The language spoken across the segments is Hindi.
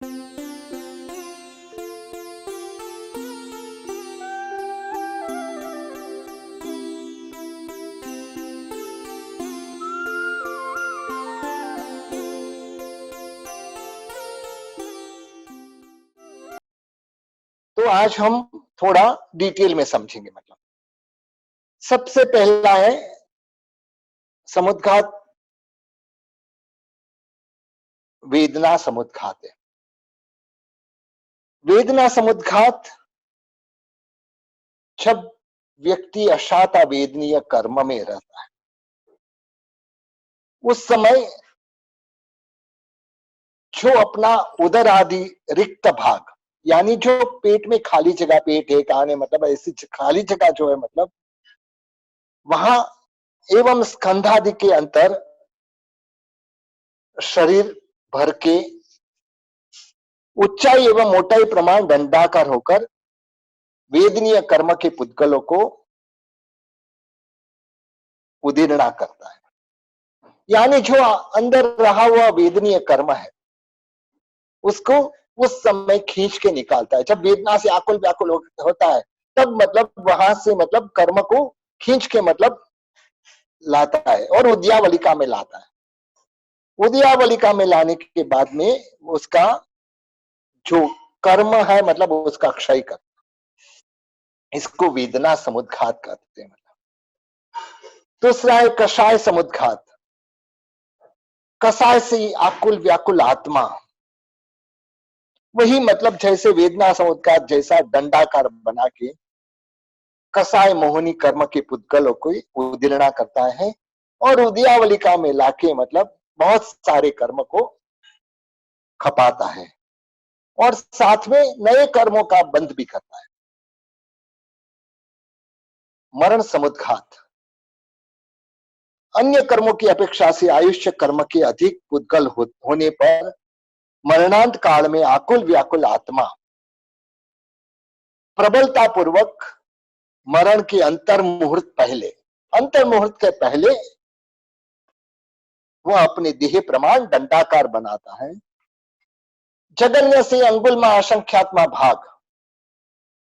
तो आज हम थोड़ा डिटेल में समझेंगे। मतलब सबसे पहला है समुद्घात, वेदना समुद्घात है। वेदना समुद्घात जब व्यक्ति अशाता वेदनीय कर्म में रहता है, उस समय जो अपना उदर आदि रिक्त भाग, यानी जो पेट में खाली जगह, पेट है कान है, मतलब ऐसी खाली जगह जो है, मतलब वहां एवं स्कंधादि के अंतर शरीर भर के ऊंचाई एवं मोटाई प्रमाण दंडाकार होकर वेदनीय कर्म के पुद्गलों को उदीर्णा करता है। यानी जो अंदर रहा हुआ वेदनीय कर्म है, उसको उस समय खींच के निकालता है। जब वेदना से आकुल व्याकुल होता है, तब मतलब वहां से मतलब कर्म को खींच के मतलब लाता है और उद्यावलिका में लाता है। उद्यावलिका में लाने के बाद में उसका जो कर्म है, मतलब उसका क्षय करता है। इसको वेदना समुद्घात कहते हैं। दूसरा है कषाय समुद्घात। कषाय से आकुल व्याकुल आत्मा, वही मतलब जैसे वेदना समुद्घात जैसा दंडाकार बना के कसाय मोहनी कर्म के पुद्गलों को उदीर्णा करता है और उद्यावलिका में लाके मतलब बहुत सारे कर्म को खपाता है और साथ में नए कर्मों का बंध भी करता है। मरण समुद्घात, अन्य कर्मों की अपेक्षा से आयुष्य कर्म के अधिक पुद्गल होने पर मरणांत काल में आकुल व्याकुल आत्मा प्रबलता पूर्वक मरण के अंतर मुहूर्त के पहले वह अपने देह प्रमाण दंडाकार बनाता है। जगन्य से अंगुल में असंख्यात्मा भाग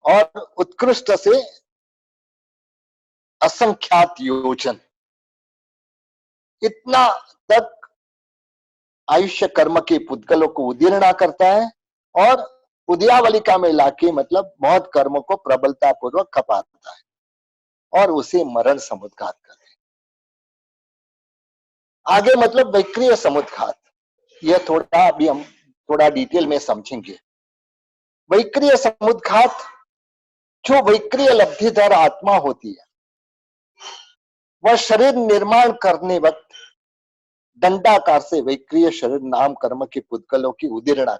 और उत्कृष्ट से असंख्यात योजन, इतना तक आयुष्य कर्म के पुद्गलों को उदीर्णा करता है और उद्यावलिका में लाके मतलब बहुत कर्मों को प्रबलता पूर्वक खपाता है और उसे मरण समुद्घात करते हैं। आगे मतलब वैक्रिय समुद्घात, यह थोड़ा अभी हम थोड़ा डिटेल में समझेंगे। वैक्रिय समुद्घात, जो वैक्रिय लब्धिधर आत्मा होती है, वह शरीर निर्माण करने वक्त दंडाकार से वैक्रिय शरीर नाम कर्म के पुद्गलों की उदीर्णा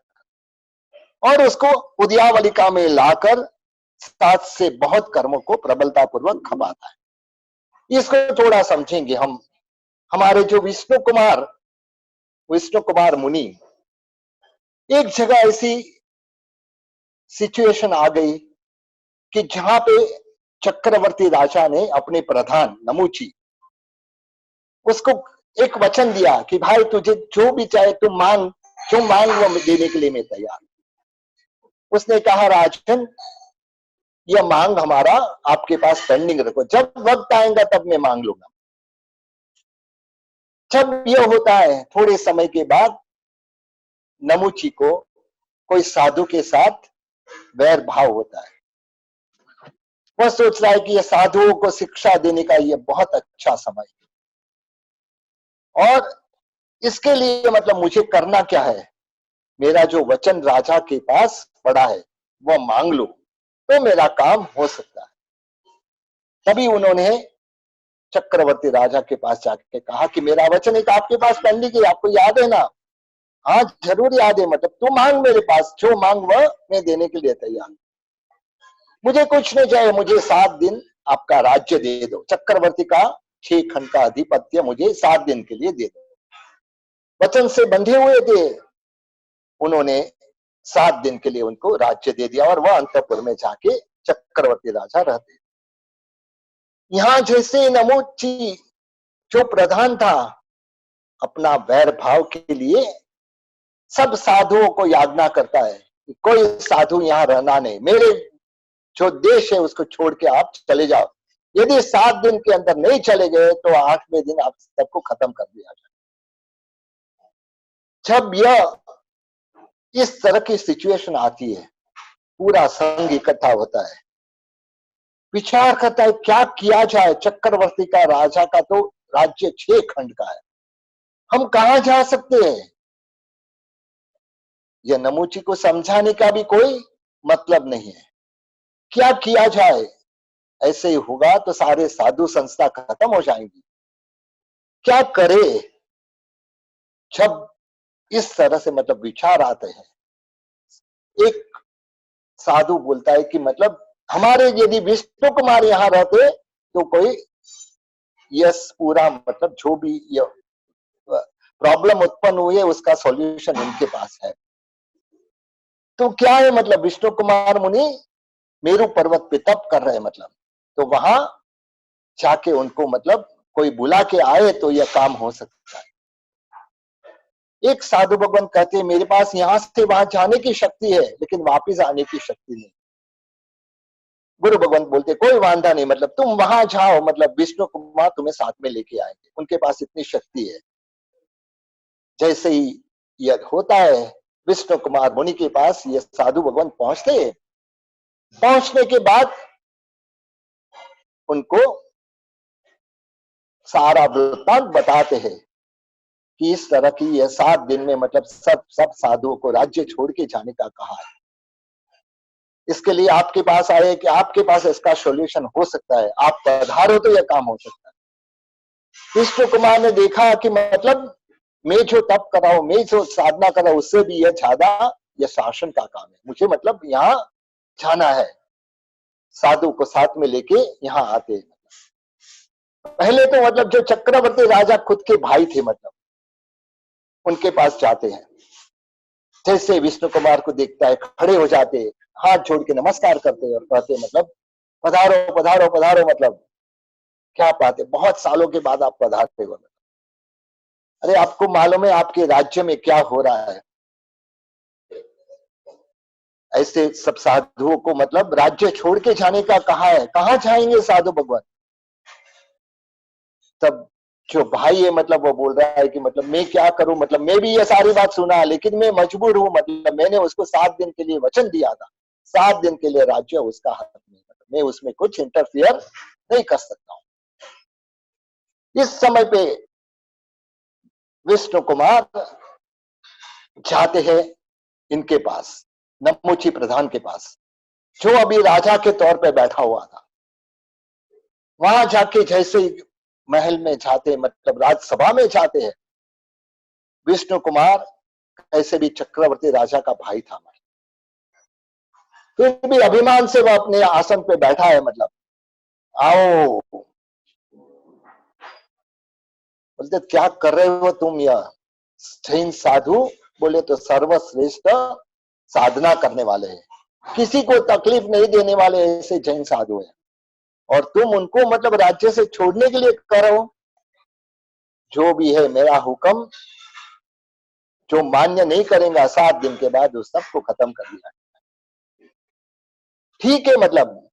और उसको उद्यावलिका में लाकर साथ से बहुत कर्मों को प्रबलता पूर्वक खपाता है। इसको थोड़ा समझेंगे हम। हमारे जो विष्णु कुमार मुनि, एक जगह ऐसी सिचुएशन आ गई कि जहां पे चक्रवर्ती राजा ने अपने प्रधान नमुची उसको एक वचन दिया कि भाई तुझे जो भी चाहे तुम मांग, जो मांग वो देने के लिए मैं तैयार। उसने कहा राजन, यह मांग हमारा आपके पास पेंडिंग रखो, जब वक्त आएगा तब मैं मांग लूंगा। जब यह होता है, थोड़े समय के बाद नमुची को कोई साधु के साथ वैर भाव होता है। वह सोच रहा है कि यह साधुओं को शिक्षा देने का यह बहुत अच्छा समय है और इसके लिए मतलब मुझे करना क्या है, मेरा जो वचन राजा के पास पड़ा है वह मांग लो तो मेरा काम हो सकता है। तभी उन्होंने चक्रवर्ती राजा के पास जाके कहा कि मेरा वचन एक आपके पास पेंडिंग है, आपको याद है ना? हाँ जरूर याद है, मतलब तू मांग मेरे पास, जो मांग वह मैं देने के लिए तैयार। मुझे कुछ नहीं चाहिए, मुझे 7 दिन आपका राज्य दे दो, चक्रवर्ती का 6 खंड का आधिपत्य मुझे 7 दिन के लिए दे दो। वचन से बंधे हुए थे, उन्होंने 7 दिन के लिए उनको राज्य दे दिया और वह अंतपुर में जाके चक्रवर्ती राजा रहते। यहां जैसे नमुची जो प्रधान था, अपना वैर भाव के लिए सब साधुओं को यातना करता है कि कोई साधु यहाँ रहना नहीं, मेरे जो देश है उसको छोड़ के आप चले जाओ। यदि 7 दिन के अंदर नहीं चले गए तो 8वें दिन आप सबको खत्म कर दिया जाए। जब यह इस तरह की सिचुएशन आती है, पूरा संघ इकट्ठा होता है, विचार करता है क्या किया जाए। चक्रवर्ती का, राजा का तो राज्य 6 खंड का है, हम कहां जा सकते हैं। यह नमूची को समझाने का भी कोई मतलब नहीं है, क्या किया जाए। ऐसे ही होगा तो सारे साधु संस्था खत्म हो जाएंगी, क्या करे। जब इस तरह से मतलब विचार आते हैं, एक साधु बोलता है कि मतलब हमारे यदि विष्णु कुमार यहाँ रहते तो कोई यस पूरा मतलब जो भी प्रॉब्लम उत्पन्न हुई है उसका सॉल्यूशन इनके पास है। तो क्या है मतलब विष्णु कुमार मुनि मेरू पर्वत पे तप कर रहे हैं, मतलब तो वहां जाके उनको मतलब कोई बुला के आए तो यह काम हो सकता है। एक साधु भगवान कहते हैं मेरे पास यहां से वहां जाने की शक्ति है लेकिन वापिस आने की शक्ति नहीं। गुरु भगवान बोलते कोई वांधा नहीं, मतलब तुम वहां जाओ, मतलब विष्णु कुमार तुम्हें साथ में लेके आएंगे, उनके पास इतनी शक्ति है। जैसे ही यह होता है विष्णु कुमार मुनि के पास ये साधु भगवान पहुंचते हैं। पहुंचने के बाद उनको सारा वृत्तांत बताते हैं कि इस तरह की यह 7 दिन में मतलब सब साधुओं को राज्य छोड़ के जाने का कहा है। इसके लिए आपके पास आए कि आपके पास इसका सॉल्यूशन हो सकता है, आप पधारो तो यह काम हो सकता है। विष्णु कुमार ने देखा कि मतलब मैं जो तप कर रहा हूं, मैं जो साधना कर रहा हूं, उससे भी यह ज्यादा यह शासन का काम है, मुझे मतलब यहाँ जाना है। साधु को साथ में लेके यहाँ आते हैं। पहले तो मतलब जो चक्रवर्ती राजा खुद के भाई थे, मतलब उनके पास जाते हैं। जैसे विष्णु कुमार को देखता है खड़े हो जाते, हाथ जोड़ के नमस्कार करते और कहते मतलब पधारो पधारो पधारो, मतलब क्या बात है, बहुत सालों के बाद आप पधारते हो। अरे आपको मालूम है आपके राज्य में क्या हो रहा है। ऐसे सब साधुओं को मतलब राज्य छोड़ के जाने का कहा है, कहां जाएंगे साधु भगवान। तब जो भाई है मतलब वो बोल रहा है कि मतलब मैं क्या करूं, मतलब मैं भी ये सारी बात सुना लेकिन मैं मजबूर हूं, मतलब मैंने उसको 7 दिन के लिए वचन दिया था, 7 दिन के लिए राज्य उसका हक नहीं, मतलब मैं उसमें कुछ इंटरफियर नहीं कर सकता हूं। इस समय पे विष्णु कुमार जाते हैं इनके पास, नमूची प्रधान के पास, जो अभी राजा के तौर पे बैठा हुआ था। वहां जाके जैसे ही महल में जाते, मतलब राजसभा में जाते हैं, विष्णु कुमार ऐसे भी चक्रवर्ती राजा का भाई था, फिर भी अभिमान से वह अपने आसन पे बैठा है, मतलब आओ। बोलते क्या कर रहे हो तुम, यह जैन साधु बोले तो सर्वश्रेष्ठ साधना करने वाले हैं, किसी को तकलीफ नहीं देने वाले ऐसे जैन साधु हैं, और तुम उनको मतलब राज्य से छोड़ने के लिए करो। जो भी है मेरा हुक्म जो मान्य नहीं करेगा 7 दिन के बाद उस सबको खत्म कर दिया। ठीक है, मतलब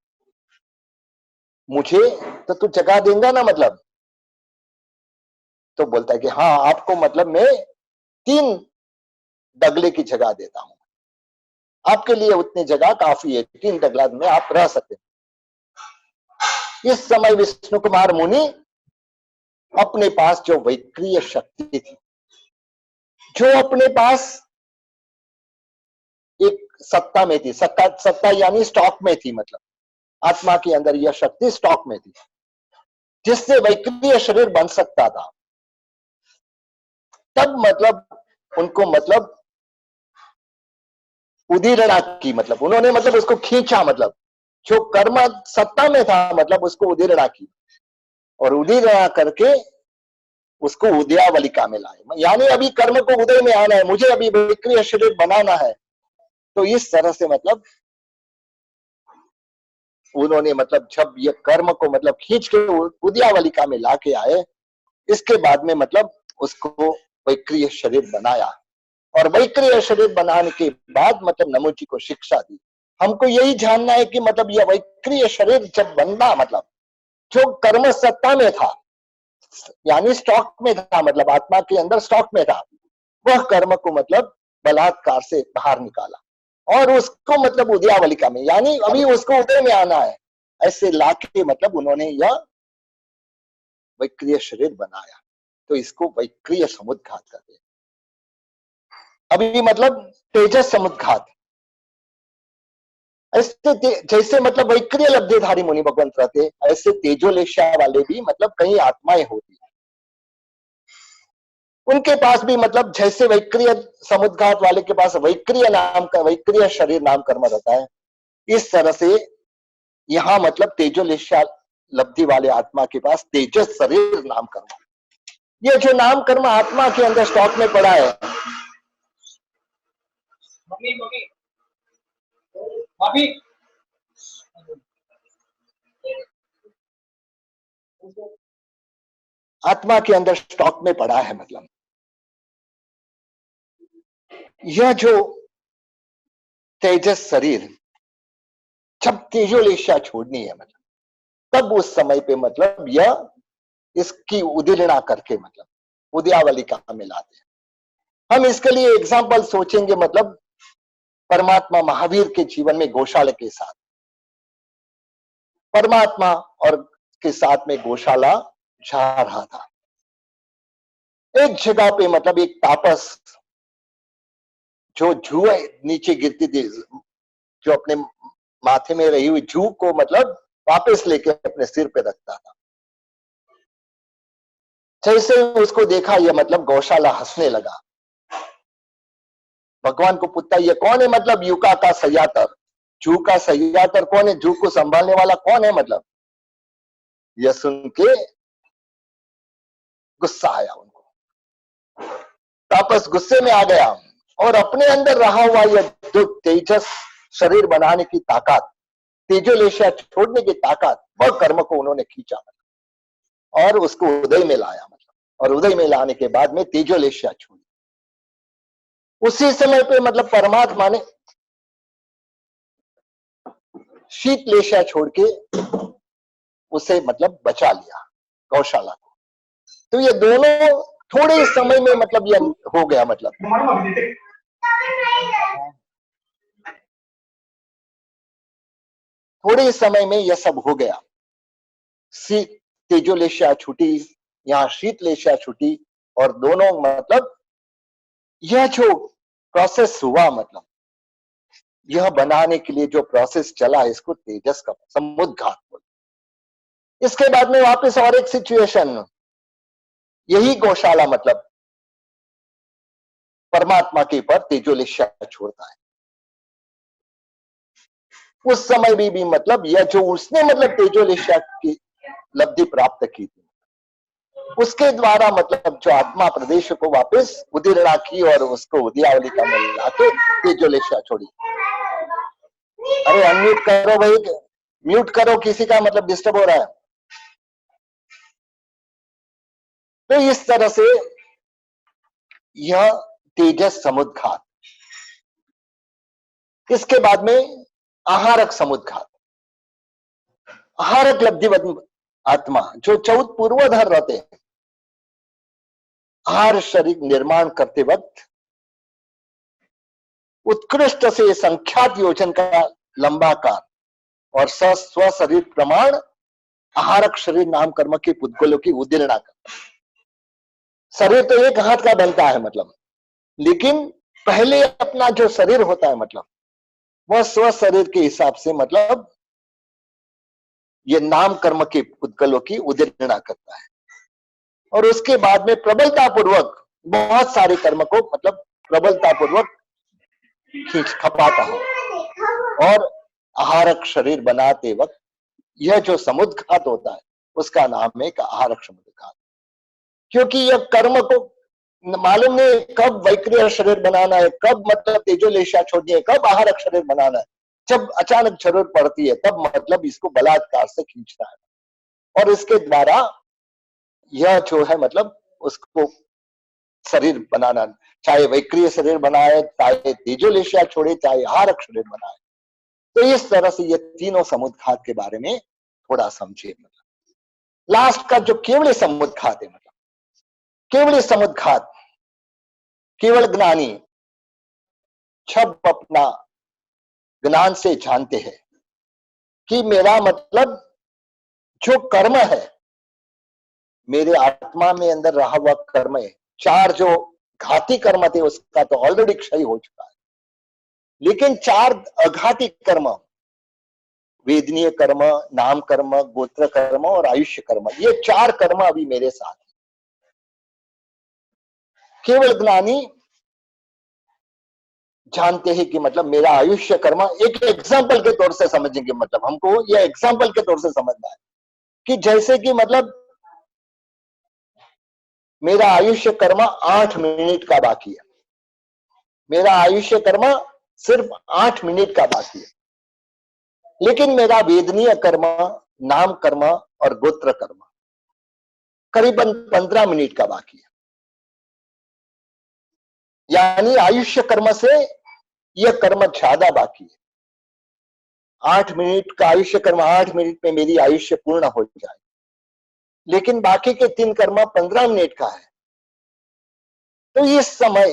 मुझे तो तू जगह देगा ना, मतलब तो बोलता है कि हाँ आपको मतलब मैं 3 डगले की जगह देता हूं, आपके लिए उतनी जगह काफी है, 3 डगला में आप रह सकते हैं। इस समय विष्णु कुमार मुनि अपने पास जो वैक्रिय शक्ति थी, जो अपने पास एक सत्ता में थी, सत्ता यानी स्टॉक में थी, मतलब आत्मा के अंदर यह शक्ति स्टॉक में थी जिससे वैक्रिय शरीर बन सकता था। तब मतलब उनको मतलब उदीरणा की, मतलब उन्होंने मतलब उसको खींचा, मतलब जो कर्म सत्ता में था मतलब उसको उदीरणा की, और उदीरणा करके उसको उदयावलिका में लाए, यानी अभी कर्म को उदय में आना है, मुझे अभी वैक्रिय शरीर बनाना है। तो इस तरह से मतलब उन्होंने मतलब जब ये कर्म को मतलब खींच के उदयावलिका में लाके आए, इसके बाद में मतलब उसको वैक्रिय शरीर बनाया। और वैक्रिय शरीर बनाने के बाद मतलब नमो जी को शिक्षा दी। हमको यही जानना है कि मतलब यह वैक्रिय शरीर जब बनना मतलब जो कर्म सत्ता में था, यानी स्टॉक में था, मतलब आत्मा के अंदर स्टॉक में था, वह कर्म को मतलब बलात्कार से बाहर निकाला और उसको मतलब उद्यावलिका में, यानी अभी उसको उदय में आना है, ऐसे लाके मतलब उन्होंने यह वैक्रिय शरीर बनाया। तो इसको वैक्रिय समुद्घात कहते हैं। अभी मतलब तेजस समुद्घात, ऐसे जैसे मतलब वैक्रिय लब्धिधारी मुनि भगवंत रहते, ऐसे तेजोलेशा वाले भी मतलब कई आत्माएं होती है, उनके पास भी मतलब जैसे वैक्रिय समुद्घात वाले के पास वैक्रिय नाम का वैक्रिय शरीर नाम कर्म रहता है, इस तरह से यहाँ मतलब तेजोलेशा लब्धि वाले आत्मा के पास तेजस शरीर नाम कर्म। ये जो नाम कर्म आत्मा के अंदर स्टॉक में पड़ा है, आत्मा के अंदर स्टॉक में पड़ा है, मतलब यह जो तेजस शरीर जब तेजोलेशा छोड़नी है मतलब तब उस समय पे मतलब यह इसकी उदीर्णा करके मतलब उद्यावलिका में लाते हैं। हम इसके लिए एग्जाम्पल सोचेंगे, मतलब परमात्मा महावीर के जीवन में गौशाला के साथ, परमात्मा और के साथ में गौशाला जा रहा था। एक जगह पे मतलब एक तापस जो जुए नीचे गिरती थी, जो अपने माथे में रही हुई जू को मतलब वापस लेके अपने सिर पे रखता था, जैसे उसको देखा ये मतलब गौशाला हंसने लगा, भगवान को पूछता ये कौन है, मतलब युका का सयातर, जू का सयातर कौन है, जू को संभालने वाला कौन है, मतलब यह सुन के गुस्सा आया उनको, तापस गुस्से में आ गया और अपने अंदर रहा हुआ यह जो तेजस शरीर बनाने की ताकत, तेजोलेशा छोड़ने की ताकत, वह कर्म को उन्होंने खींचा और उसको उदय में लाया, मतलब और उदय में लाने के बाद में तेजोलेशा छोड़ी। उसी समय पे मतलब परमात्मा ने शीतलेशा छोड़ के उसे मतलब बचा लिया गौशाला को। तो ये दोनों थोड़े समय में मतलब ये हो गया, मतलब थोड़े समय में यह सब हो गया। तेजोलेशा छूटी, यहाँ शीतलेशा छूटी और दोनों मतलब यह जो प्रोसेस हुआ, मतलब यह बनाने के लिए जो प्रोसेस चला, इसको तेजस का समुद्घात बोलते। इसके बाद में वापस और एक सिचुएशन, यही गौशाला मतलब परमात्मा के पर तेजोलेशा छोड़ता है। उस समय भी मतलब यह जो उसने मतलब तेजोलेशा की लब्धि प्राप्त की थी, उसके द्वारा मतलब जो आत्मा प्रदेश को वापस उदीर्णा की और उसको उद्यावलिका में लाके तेजोलेशा छोड़ी। अरे अनम्यूट करो भाई, म्यूट करो, किसी का मतलब डिस्टर्ब हो रहा है। तो इस तरह से यह तेजस समुद्घात। इसके बाद में आहारक समुद्घात, आहारक लब्धि आत्मा जो 14 पूर्वधर रहते हैं, आहार शरीर निर्माण करते वक्त उत्कृष्ट से संख्यात योजन का लंबाकार और स्व शरीर प्रमाण आहारक शरीर नाम कर्म के पुद्गलों की उदीर्णा कर। शरीर तो एक हाथ का बनता है मतलब, लेकिन पहले अपना जो शरीर होता है मतलब वह स्व शरीर के हिसाब से मतलब ये नाम कर्म के पुद्गलों की उदीर्णा करता है और उसके बाद में प्रबलता पूर्वक बहुत सारे कर्म को मतलब प्रबलता पूर्वक खींच खपाता है और आहारक शरीर बनाते वक्त यह जो समुद्घात होता है उसका नाम है आहारक समुद्घात। क्योंकि यह कर्म को मालूम नहीं कब वैक्रिय शरीर बनाना है, कब मतलब तेजोलेशा छोड़नी है, कब आहारक शरीर बनाना है, जब अचानक जरूरत पड़ती है तब मतलब इसको बलात्कार से खींचना है और इसके द्वारा यह जो है मतलब उसको शरीर बनाना चाहे वैक्रिय शरीर बनाए, चाहे तेजोलेशिया छोड़े, चाहे आहारक शरीर बनाए। तो इस तरह से ये तीनों समुद्घात के बारे में थोड़ा समझिए। मतलब लास्ट का जो केवली समुद्घात है, मतलब केवली समुद्घात, केवल ज्ञानी जब अपना ज्ञान से जानते हैं कि मेरा मतलब जो कर्म है, मेरे आत्मा में अंदर रहा हुआ कर्म है, चार जो घाती कर्म थे उसका तो ऑलरेडी क्षय हो चुका है, लेकिन चार अघाती कर्म, वेदनीय कर्म, नाम कर्म, गोत्र कर्म और आयुष्य कर्म, ये चार कर्म अभी मेरे साथ है। केवल ज्ञानी जानते हैं कि मतलब मेरा आयुष्य कर्म, एक एग्जाम्पल के तौर से समझेंगे, मतलब हमको यह एग्जाम्पल के तौर से समझना है कि जैसे कि मतलब मेरा आयुष्य कर्म 8 मिनट का बाकी है, मेरा आयुष्य कर्म सिर्फ 8 मिनट का बाकी है, लेकिन मेरा वेदनीय कर्म, नाम कर्म और गोत्र कर्म करीबन 15 मिनट का बाकी है। यानी आयुष्य कर्म से यह कर्म ज्यादा बाकी है। 8 मिनट का आयुष्य कर्म, 8 मिनट में मेरी आयुष्य पूर्ण हो जाए, लेकिन बाकी के 3 कर्म 15 मिनट का है। तो इस समय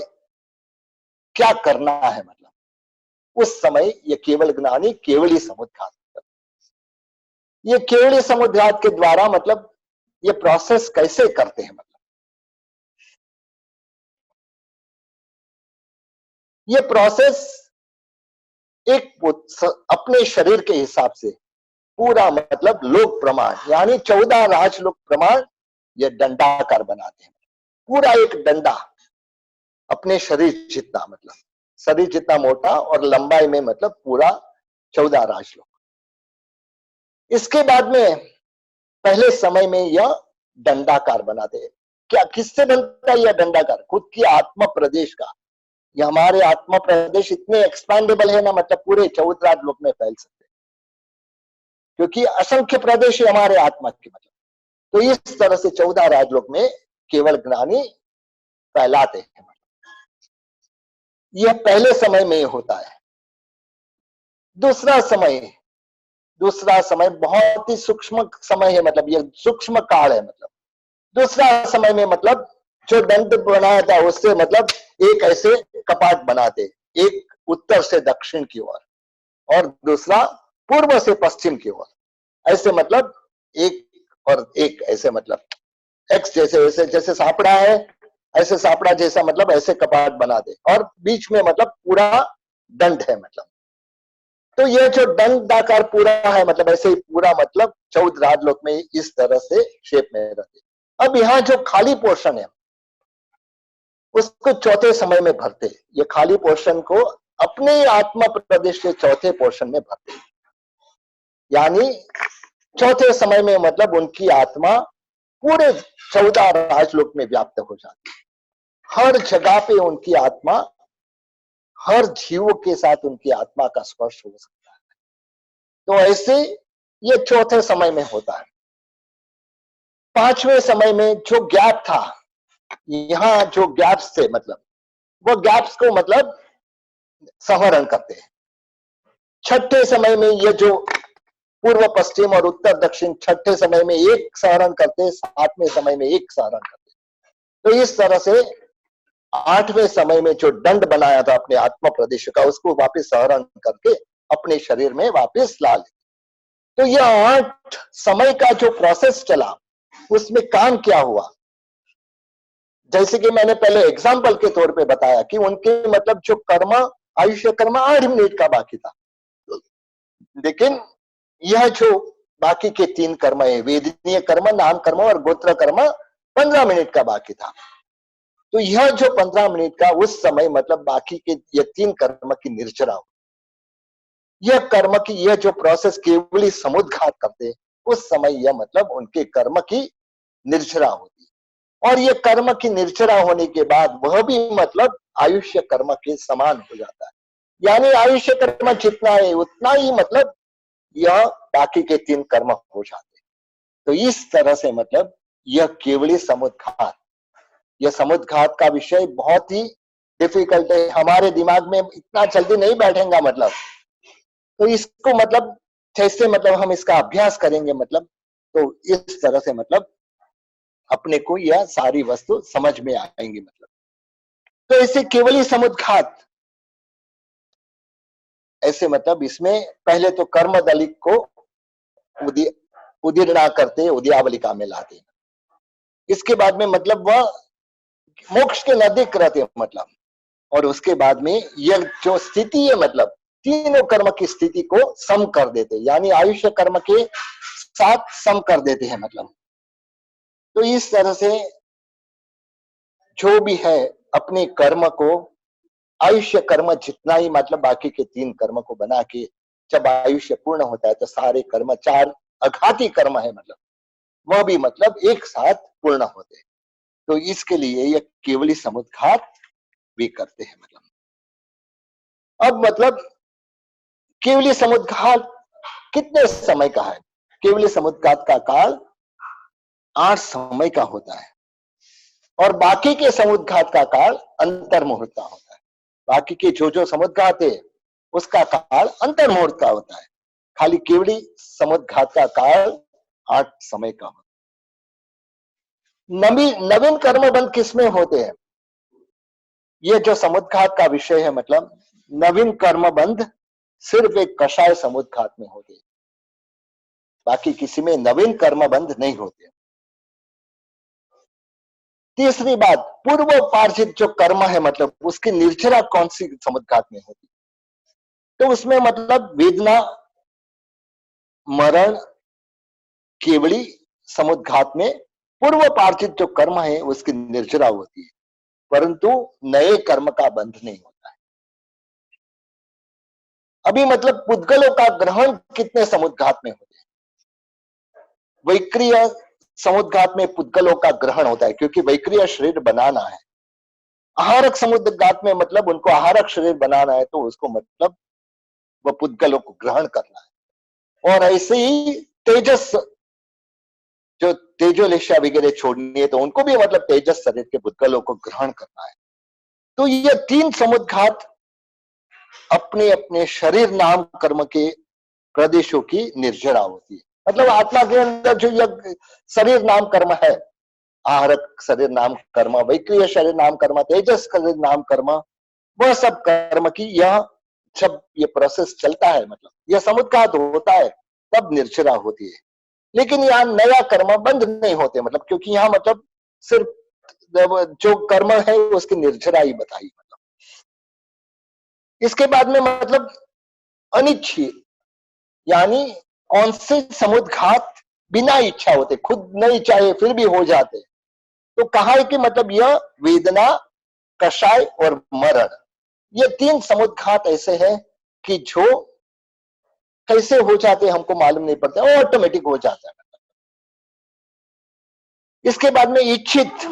क्या करना है, मतलब उस समय ये केवल ज्ञानी केवली समुद्घात, ये केवली समुद्घात के द्वारा मतलब ये प्रोसेस कैसे करते हैं, मतलब ये प्रोसेस एक अपने शरीर के हिसाब से पूरा मतलब लोक प्रमाण, यानी 14 राजलोक प्रमाण ये दंडाकार बनाते हैं। पूरा एक डंडा अपने शरीर जितना, मतलब शरीर जितना मोटा और लंबाई में मतलब पूरा 14 राजलोक। इसके बाद में पहले समय में यह दंडाकार बनाते हैं। क्या किससे बनता है यह दंडाकार? खुद की आत्मा प्रदेश का। ये हमारे आत्मा प्रदेश इतने एक्सपैंडेबल है ना, मतलब पूरे 14 लोक में फैल सकते हैं, क्योंकि असंख्य प्रदेश है हमारे आत्मा के, मतलब तो इस तरह से 14 राजलोक में केवल ज्ञानी फैलाते हैं। यह पहले समय में होता है। दूसरा समय, दूसरा समय बहुत ही सूक्ष्म समय है, मतलब यह सूक्ष्म काल है। मतलब दूसरा समय में मतलब जो दंड बनाया था उससे मतलब एक ऐसे कपाट बनाते, एक उत्तर से दक्षिण की ओर और दूसरा पूर्व से पश्चिम की ओर, ऐसे मतलब एक और एक ऐसे, मतलब एक्स जैसे, वैसे जैसे सापड़ा है ऐसे सापड़ा जैसा, मतलब ऐसे कपाट बना दे और बीच में मतलब पूरा दंड है। मतलब तो ये जो दंडाकार पूरा है, मतलब ऐसे ही पूरा मतलब 14 राजलोक में इस तरह से शेप में रहते। अब यहाँ जो खाली पोर्शन है उसको चौथे समय में भरते, ये खाली पोर्शन को अपने आत्मा प्रदेश के चौथे पोर्शन में भरते, यानी चौथे समय में मतलब उनकी आत्मा पूरे 14 राजलोक में व्याप्त हो जाती है। हर जगह पे उनकी आत्मा, हर जीव के साथ उनकी आत्मा का स्पर्श हो सकता है। तो ऐसे ये चौथे समय में होता है। पांचवें समय में जो गैप था, यहाँ जो गैप्स थे, मतलब वो गैप्स को मतलब संवरण करते हैं। छठे समय में ये जो पूर्व पश्चिम और उत्तर दक्षिण, छठे समय में एक सहरण करते, सातवें समय में एक सहरण करते। तो इस तरह से आठवें समय में जो दंड बनाया था अपने आत्मा प्रदेश का, उसको वापस सहरण करके अपने शरीर में वापस ला ले। तो यह 8 समय का जो प्रोसेस चला, उसमें काम क्या हुआ, जैसे कि मैंने पहले एग्जाम्पल के तौर पे बताया कि उनके मतलब जो कर्म, आयुष्य कर्म 8 मिनट का बाकी था, लेकिन यह जो बाकी के 3 कर्म है, वेदनीय कर्म, नाम कर्म और गोत्र कर्म, 15 मिनट का बाकी था। तो यह जो 15 मिनट का उस समय मतलब बाकी के ये 3 कर्म की निर्जरा हो, यह कर्म की यह जो प्रोसेस केवली समुद्घात करते, उस समय यह मतलब उनके कर्म की निर्जरा होती, और ये कर्म की निर्जरा होने के बाद वह भी मतलब आयुष्य कर्म के समान हो जाता है। यानी आयुष्य कर्म जितना है उतना ही मतलब यह बाकी के 3 कर्म हो जाते। तो इस तरह से मतलब यह केवली समुद्घात, यह समुद्घात का विषय बहुत ही डिफिकल्ट है, हमारे दिमाग में इतना जल्दी नहीं बैठेगा मतलब। तो इसको मतलब जैसे मतलब हम इसका अभ्यास करेंगे मतलब, तो इस तरह से मतलब अपने को यह सारी वस्तु समझ में आएंगी मतलब। तो इसे केवली समुद्घात ऐसे मतलब इसमें पहले तो कर्म दलित को उदीर्णा करते, उदयावलिका में लाते। इसके बाद में मतलब वह मोक्ष के नजदीक रहते मतलब, और उसके बाद में यह जो स्थिति है मतलब तीनों कर्म की स्थिति को सम कर देते, यानी आयुष्य कर्म के साथ सम कर देते हैं मतलब। तो इस तरह से जो भी है अपने कर्म को, आयुष्य कर्म जितना ही मतलब बाकी के तीन कर्म को बना के जब आयुष्य पूर्ण होता है तो सारे कर्म, चार अघाती कर्म है मतलब, वह भी मतलब एक साथ पूर्ण होते हैं। तो इसके लिए यह केवली समुद्घात भी करते हैं मतलब। अब मतलब केवली समुद्घात कितने समय का है? केवली समुद्घात का काल 8 समय का होता है, और बाकी के समुद्घात का काल अंतर्मुहूर्त का होता है। बाकी के जो समुद्घात है उसका काल अंतर्मुहूर्त का होता है। खाली केवली समुद्घात का काल 8 समय का होता है। नवीन कर्मबंध किसमें होते हैं? ये जो समुद्घात का विषय है मतलब, नवीन कर्मबंध सिर्फ एक कषाय समुद्घात में होते हैं, बाकी किसी में नवीन कर्मबंध नहीं होते। तीसरी बात, पूर्वोपार्जित जो कर्म है मतलब उसकी निर्जरा कौन सी समुद्घात में होती? तो उसमें मतलब वेदना, मरण, केवली समुद्घात में पूर्वोपार्जित जो कर्म है उसकी निर्जरा होती है, परंतु नए कर्म का बंध नहीं होता है। अभी मतलब पुद्गलों का ग्रहण कितने समुद्घात में होते हैं? वैक्रिय समुद्घात में पुद्गलों का ग्रहण होता है, क्योंकि वैक्रिय शरीर बनाना है। आहारक समुद्घात में मतलब उनको आहारक शरीर बनाना है, तो उसको मतलब वह पुद्गलों को ग्रहण करना है। और ऐसे ही तेजस, जो तेजोलिशा वगैरह छोड़नी है तो उनको भी मतलब तेजस शरीर के पुद्गलों को ग्रहण करना है। तो ये तीन समुद्घात अपने अपने शरीर नाम कर्म के प्रदेशों की निर्जरा होती है। मतलब आत्मा के अंदर जो यह शरीर नाम कर्म है, आहारक शरीर नाम कर्म, वैक्रिय शरीर नाम कर्म, तेजस शरीर नाम कर्म, वह सब कर्म की यह जब ये प्रोसेस चलता है मतलब यह समुद्घात होता है तब निर्जरा होती है। लेकिन यहाँ नया कर्म बंद नहीं होते मतलब, क्योंकि यहाँ मतलब सिर्फ जो कर्म है उसकी निर्जरा ही बताई मतलब। इसके बाद में मतलब अनिच्छित, यानी कौन से समुद्घात बिना इच्छा होते, खुद नहीं चाहे फिर भी हो जाते। तो कहा है कि मतलब यह वेदना, कषाय और मरण, ये तीन समुद्घात ऐसे हैं कि जो कैसे हो जाते हमको मालूम नहीं पड़ता, वो ऑटोमेटिक हो जाता है। इसके बाद में इच्छित,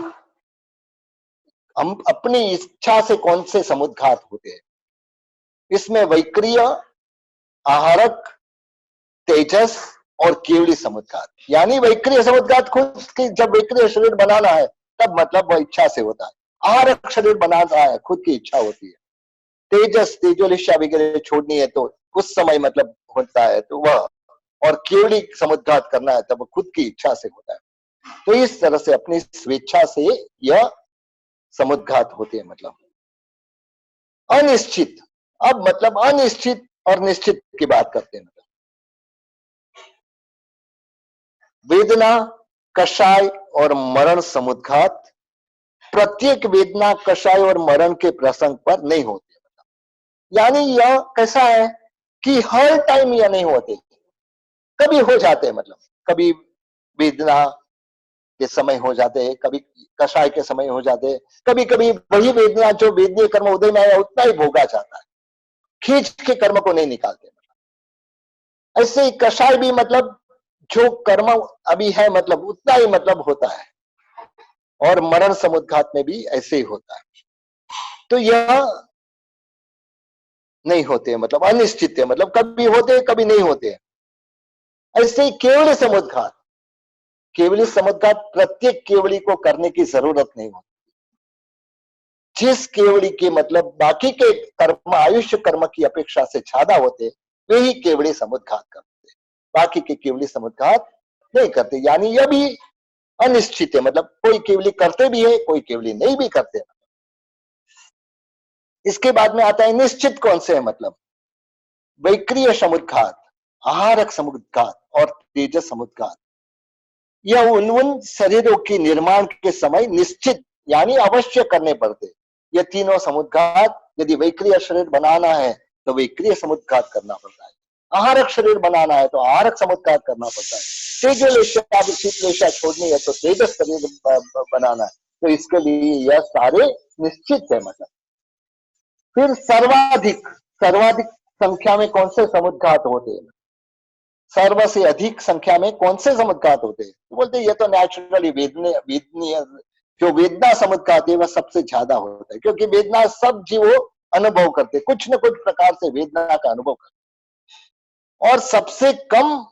हम अपनी इच्छा से कौन से समुद्घात होते हैं? इसमें वैक्रिय, आहारक, तेजस और केवली समुद्घात। यानी वैक्रिय समुद्घात खुद की, जब वैक्रिय शरीर बनाना है तब मतलब वह इच्छा से होता है। आहारक शरीर बनाना है खुद की इच्छा होती है। तेजस, तेजोलिशा वगैरह छोड़नी है तो उस समय मतलब होता है तो वह, और केवली समुद्घात करना है तब खुद की इच्छा से होता है। तो इस तरह से अपनी स्वेच्छा से यह समुद्घात होते हैं मतलब। अनिश्चित, अब मतलब अनिश्चित और निश्चित की बात करते हैं मतलब। वेदना, कषाय और मरण समुद्घात प्रत्येक वेदना, कषाय और मरण के प्रसंग पर नहीं होते मतलब। यानी यह कैसा है कि हर टाइम यह नहीं होते, कभी हो जाते हैं मतलब। कभी वेदना के समय हो जाते हैं, कभी कषाय के समय हो जाते हैं, कभी कभी वही वेदना जो वेदनीय कर्म उदय में आया उतना ही भोगा जाता है, खींच के कर्म को नहीं निकालते। ऐसे ही कषाय भी मतलब जो कर्म अभी है मतलब उतना ही मतलब होता है, और मरण समुद्घात में भी ऐसे ही होता है। तो यह नहीं होते मतलब अनिश्चित है, मतलब कभी होते कभी नहीं होते। ऐसे ही केवली समुद्घात, केवली समुद्घात प्रत्येक केवली को करने की जरूरत नहीं होती। जिस केवड़ी के मतलब बाकी के कर्म आयुष्य कर्म की अपेक्षा से ज्यादा होते, वे ही केवड़ी समुद्घात करते, बाकी के केवड़ी समुद्घात नहीं करते। यानी यह भी अनिश्चित है, मतलब कोई केवली करते भी है, कोई केवली नहीं भी करते। इसके बाद में आता है निश्चित कौन से है, मतलब वैक्रिय समुद्घात, आहारक समुद्घात और तेजस समुद्घात। यह उन शरीरों के निर्माण के समय निश्चित यानी अवश्य करने पड़ते। ये तीनों समुद्घात यदि वैक्रिय शरीर बनाना है तो वैक्रिय समुद्घात करना पड़ता है, आहारक शरीर बनाना है तो आहारक समुद्घात करना पड़ता है, तेजोलेशा शीतलेशा छोड़नी है तो तेजस शरीर बनाना है, तो इसके लिए यह सारे निश्चित है। मतलब फिर सर्वाधिक सर्वाधिक संख्या में कौन से समुद्घात होते हैं, सर्व से अधिक संख्या में कौन से समुद्घात होते हैं, तो बोलते ये तो नेचुरली वेदनीय जो वेदना समुद्घात है वह सबसे ज्यादा होता है, क्योंकि वेदना सब जीव अनुभव करते, कुछ न कुछ प्रकार से वेदना का अनुभव करते। और सबसे कम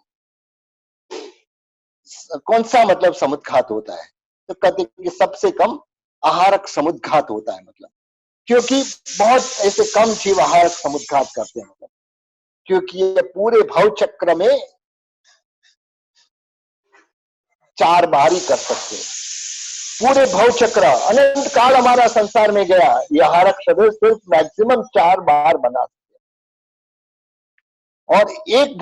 कौन सा मतलब समुद्घात होता है, तो कहते कि सबसे कम आहारक समुद्घात होता है, मतलब क्योंकि बहुत ऐसे कम जीव आहारक समुद्घात करते हैं, मतलब क्योंकि ये पूरे भव चक्र में 4 बार ही कर सकते हैं। पूरे भव चक्र अनंत काल हमारा संसार में गया, यह आहारक शरीर सिर्फ मैक्सिमम 4 बार बना सकते हैं, और एक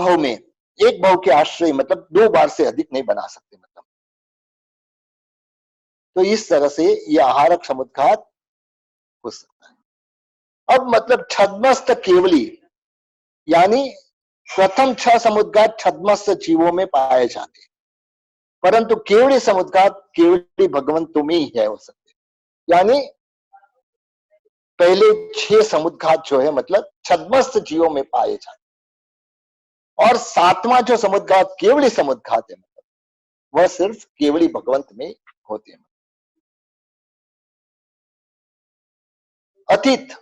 भव के आश्रय मतलब 2 बार से अधिक नहीं बना सकते। मतलब तो इस तरह से यह आहारक समुद्घात हो सकता है। अब मतलब छद्मस्त केवली यानी प्रथम 6 समुद्घात छद्मस्त जीवों में पाए जाते, परंतु केवली समुद्घात केवली भगवंतों में ही है हो सकते। यानी पहले 6 समुद्घात जो है मतलब छद्मस्त जीवों में पाए जाते, और 7वां जो समुद्घात केवली समुद्घात है मतलब वह सिर्फ केवली भगवंत में होते हैं। अतीत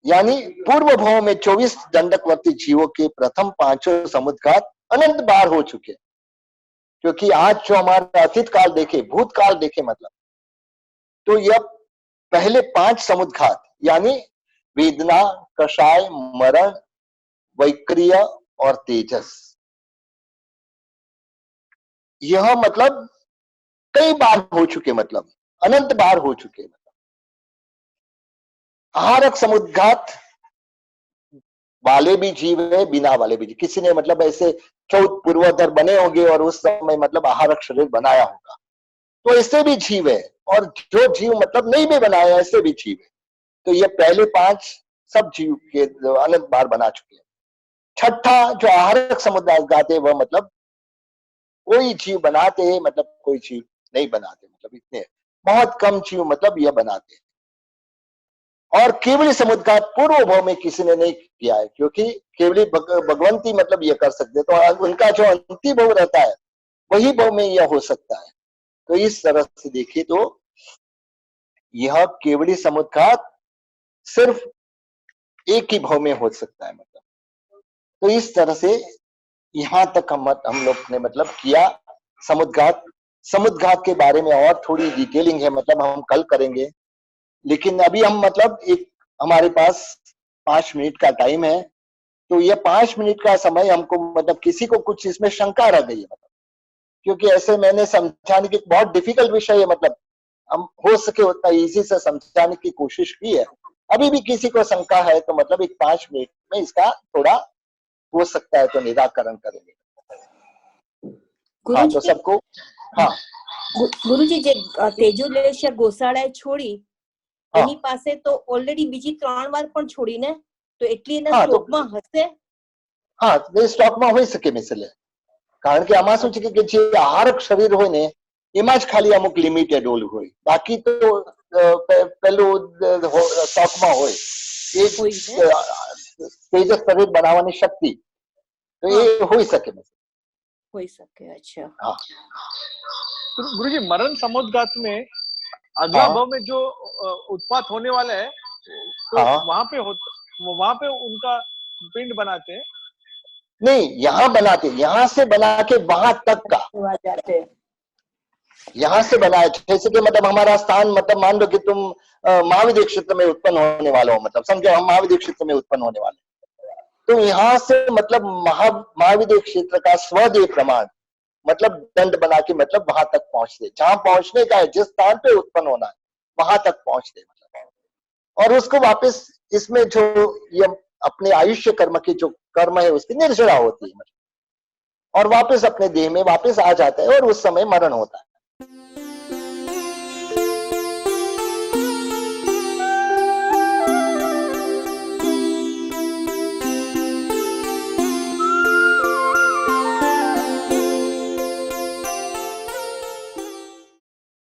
यानी पूर्व भाव में 24 दंडकवर्ती जीवों के प्रथम 5 समुद्घात अनंत बार हो चुके, क्योंकि आज जो हमारा अतीत काल देखे, भूतकाल देखे, मतलब तो यह पहले 5 समुद्घात यानी वेदना, कषाय, मरण, वैक्रिय और तेजस, यह मतलब कई बार हो चुके, मतलब अनंत बार हो चुके। मतलब आहारक समुद्घात वाले भी जीव है, बिना वाले भी जीव, किसी ने मतलब ऐसे 14 पूर्वोत्तर बने होंगे और उस समय मतलब आहारक शरीर बनाया होगा, तो ऐसे भी जीव है, और जो जीव मतलब नहीं भी बनाया ऐसे भी जीव है। तो ये पहले 5 सब जीव के अनंत बार बना चुके हैं। छठा जो आहारक समुद्घात है वह मतलब कोई जीव बनाते हैं, मतलब कोई जीव नहीं बनाते, मतलब इतने बहुत कम जीव मतलब यह बनाते हैं। और केवली समुद्घात पूर्व भाव में किसी ने नहीं किया है, क्योंकि केवली भगवंती मतलब यह कर सकते, तो उनका जो अंतिम भाव रहता है वही भाव में यह हो सकता है। तो इस तरह से देखिए तो यह केवली समुद्घात सिर्फ एक ही भाव में हो सकता है। मतलब तो इस तरह से यहां तक हम लोग ने मतलब किया समुद्घात। समुद्घात के बारे में और थोड़ी डिटेलिंग है, मतलब हम कल करेंगे, लेकिन अभी हम मतलब एक हमारे पास 5 मिनट का टाइम है, तो ये 5 मिनट का समय हमको मतलब किसी को कुछ इसमें शंका रह गई है, मतलब क्योंकि ऐसे मैंने समझाने की बहुत डिफिकल्ट विषय है, मतलब हम हो सके उतना इजी से समझाने की कोशिश की है। अभी भी किसी को शंका है तो मतलब एक 5 मिनट में इसका थोड़ा हो सकता है तो निराकरण करेंगे। हाँ, तो गुरुजी सबको हाँ ગુરુજી જે તેજુલેશ ગોસાળાએ છોડી हाँ એની પાસે તો ઓલરેડી બીજી 3 વાર પણ છોડી ને, તો એટલી એના हाँ, तो સ્ટોકમાં હશે? हाँ સ્ટોકમાં હોઈ શકે મિસલે, કારણ કે આમાં શું છે કે જે આહારક શરીર હોય ને એમાં જ ખાલી અમુક લિમિટેડ ઓલું હોય, બાકી તો પેલું સ્ટોકમાં હોય એ તેજસ શરીર બનાવવાની શક્તિ, તો એ હોઈ શકે હોઈ શકે। अच्छा हाँ। तो गुरुजी मरण समुद्घात में अगला भाव में जो उत्पात होने वाला है तो वहां पे उनका पिंड बनाते हैं? नहीं, यहाँ बनाते, यहाँ से बना के वहां तक का, यहाँ से बना है, जैसे कि मतलब हमारा स्थान, मतलब मान लो कि तुम महाविद्य क्षेत्र में उत्पन्न होने वाले हो, मतलब समझो हम महाविद्य क्षेत्र में उत्पन्न होने वाले, तो यहाँ से मतलब महाविद्य क्षेत्र का स्वदेह प्रमाण मतलब दंड बना के मतलब वहां तक पहुंच दे, जहां पहुंचने का है, जिस स्थान पे उत्पन्न होना है वहां तक पहुंच दे, मतलब और उसको वापस इसमें जो ये अपने आयुष्य कर्म की जो कर्म है उसकी निर्जरा होती है, मतलब और वापस अपने देह में वापस आ जाता है और उस समय मरण होता है।